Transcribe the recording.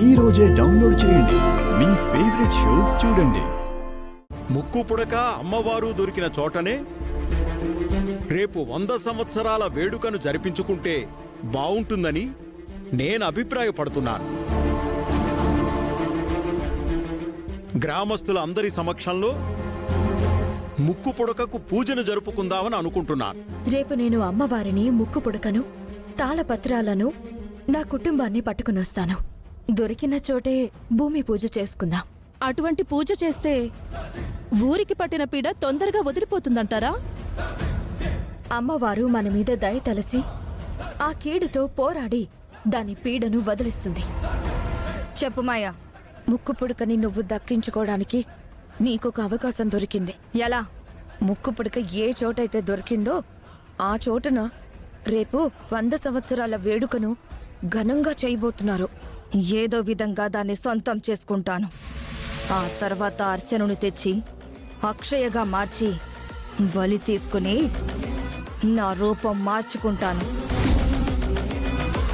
ఈ రోజే డౌన్లోడ్ చేయండి. మీ ఫేవరెట్ షోస్ చూడండి. ముక్కు పుడక అమ్మవారు దొరికిన చోటనే రేపు 100 సంవత్సరాల వేడుకను జరిపించుకుంటే బావుంటుందని నేను అభిప్రాయపడుతున్నాను. గ్రామస్తుల అందరి సమక్షంలో ముక్కు పుడకకు పూజను జరుపుకుందామని అనుకుంటున్నాను. రేపు నేను అమ్మవారిని, ముక్కు పుడకను, తాళపత్రాలను, నా కుటుంబాన్ని పట్టుకునొస్తాను. దొరికిన చోటే భూమి పూజ చేసుకుందాం. అటువంటి పూజ చేస్తే ఊరికి పట్టిన పీడ తొందరగా వదిలిపోతుందంటారా? అమ్మవారు మన మీద దయ తలచి ఆ కీడుతో పోరాడి దాని పీడను వదిలిస్తుంది. చెప్పు మాయా, ముక్కు పుడకని నువ్వు దక్కించుకోవడానికి నీకొక అవకాశం దొరికింది. ఎలా? ముక్కు పుడక ఏ చోటైతే దొరికిందో ఆ చోటున రేపు 100 సంవత్సరాల వేడుకను ఘనంగా చేయబోతున్నారు. ఏదో విధంగా దాన్ని సొంతం చేసుకుంటాను. ఆ తర్వాత అర్చనను తెచ్చి అక్షయగా మార్చి బలి తీసుకుని నా రూపం మార్చుకుంటాను.